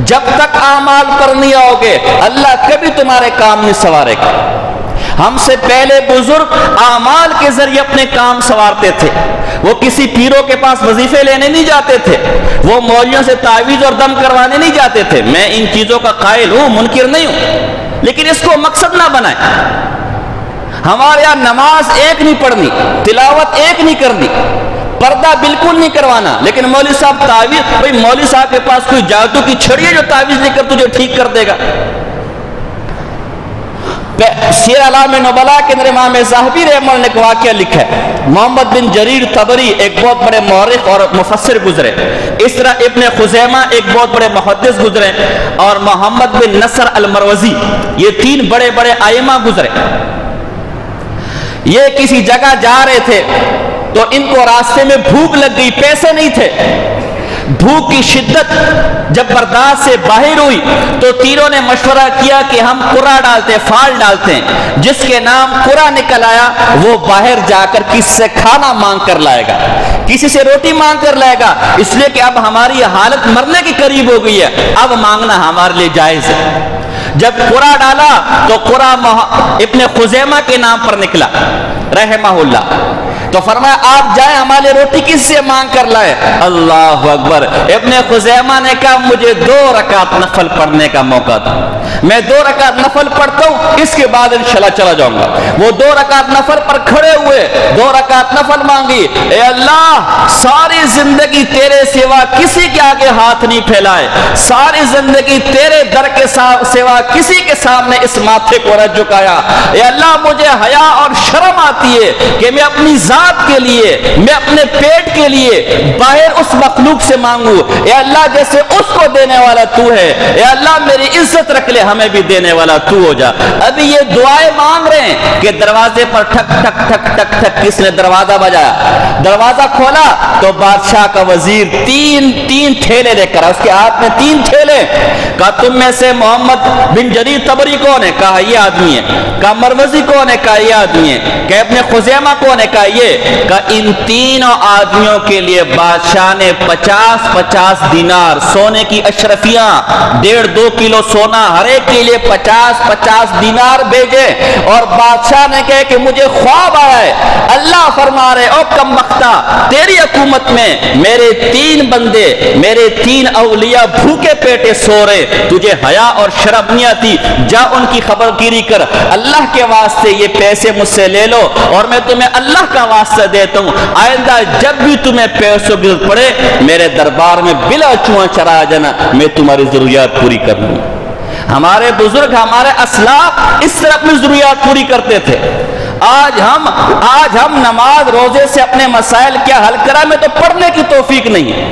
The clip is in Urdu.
جب تک اعمال پر نہیں آؤ گے اللہ کبھی تمہارے کام نہیں سنوارے گا۔ ہم سے پہلے بزرگ اعمال کے ذریعے اپنے کام سنوارتے تھے، وہ کسی پیروں کے پاس وظیفے لینے نہیں جاتے تھے، وہ مولویوں سے تعویذ اور دم کروانے نہیں جاتے تھے۔ میں ان چیزوں کا قائل ہوں، منکر نہیں ہوں، لیکن اس کو مقصد نہ بنائیں۔ ہمارے یہاں نماز ایک نہیں پڑھنی، تلاوت ایک نہیں کرنی، پردہ بالکل نہیں کروانا، لیکن مولوی صاحب تعویذ، بھئی مولوی صاحب کے پاس کوئی جادو کی چھڑی ہے جو تعویذ نہیں کر تجھے ٹھیک کر دے گا؟ سیر اعلام نبلاء کے اندر امام ذہبی رحمہ اللہ نے ایک واقعہ لکھا ہے۔ محمد بن جریر طبری ایک بہت بڑے مورخ اور مفسر گزرے، اس طرح ابن خزیمہ ایک بہت بڑے محدث گزرے، اور محمد بن نصر المروزی، یہ تین بڑے بڑے ائمہ گزرے۔ یہ کسی جگہ جا رہے تھے تو ان کو راستے میں بھوک لگ گئی، پیسے نہیں تھے۔ بھوک کی شدت جب برداشت سے باہر ہوئی تو تینوں نے مشورہ کیا کہ ہم قرا ڈالتے، فال ڈالتے ہیں، جس کے نام قرا نکل آیا وہ باہر جا کر کسی سے کھانا مانگ کر لائے گا، کسی سے روٹی مانگ کر لائے گا، اس لیے کہ اب ہماری حالت مرنے کے قریب ہو گئی ہے، اب مانگنا ہمارے لیے جائز ہے۔ جب قرا ڈالا تو قرا ابن خزیمہ کے نام پر نکلا رحمہ اللہ، تو فرمایا آپ جائیں ہمارے روٹی کس سے مانگ کر لائے؟ اللہ اکبر۔ ابن خزیمہ نے کہا مجھے 2 رکعت نفل پڑھنے کا موقع تھا، میں 2 رکعت نفل پڑھتا ہوں، اس کے بعد انشاءاللہ چلا جاؤں گا۔ وہ 2 رکعت نفل پر کھڑے ہوئے، 2 رکعت نفل مانگی، اے اللہ ساری زندگی تیرے سوا کسی کے آگے ہاتھ نہیں پھیلائے، ساری زندگی تیرے در کے سوا کسی کے سامنے اس ماتھے کو نہ جھکایا، اے اللہ مجھے حیا اور شرم آتی ہے کہ میں اپنی ذات کے لیے، میں اپنے پیٹ کے لیے باہر اس مخلوق سے مانگوں، اے اللہ جیسے اس کو دینے والا تو ہے، اے اللہ میری عزت رکھ لے، ہمیں بھی دینے والا تو ہو جا۔ ابھی یہ دعائیں مانگ رہے ہیں کہ دروازے پر ٹھک ٹھک ٹھک ٹھک ٹھک کس نے دروازہ بجایا، دروازہ کھولا تو بادشاہ کا وزیر تین تھیلے لے کر، اس کے ہاتھ میں 3 تھیلے، کہا تم میں سے محمد بن جریر طبری کون ہے؟ کہا یہ آدمی ہے۔ کہا مروزی کون ہے؟ کہا یہ آدمی ہے۔ کہ ابن خزیمہ کون ہے؟ کہا یہ۔ کہ ان تینوں آدمیوں کے لیے بادشاہ نے 50 دینار سونے کی اشرفیاں، 1.5-2 کلو سونا ہر ایک کے لیے 50 دینار بھیجے، اور بادشاہ نے کہا کہ مجھے خواب آیا ہے، اللہ فرما رہے او کم بختہ تیری حکومت میں میرے 3 بندے، میرے 3 اولیاء بھوکے پیٹے سو رہے، تجھے حیا اور شرم نہیں آتی، جا ان کی خبر گیری کر، اللہ کے واسطے یہ پیسے مجھ سے لے لو اور میں تمہیں اللہ کا واسطہ دیتا ہوں، آئندہ جب بھی تمہیں پیسوں کی ضرورت پڑے میرے دربار میں بلا چوہا چرا جانا، میں تمہاری ضروریات پوری کر لوں۔ ہمارے بزرگ، ہمارے اسلاف اس طرح اپنی ضروریات پوری کرتے تھے۔ آج ہم نماز روزے سے اپنے مسائل کیا حل کرا، میں تو پڑھنے کی توفیق نہیں ہے۔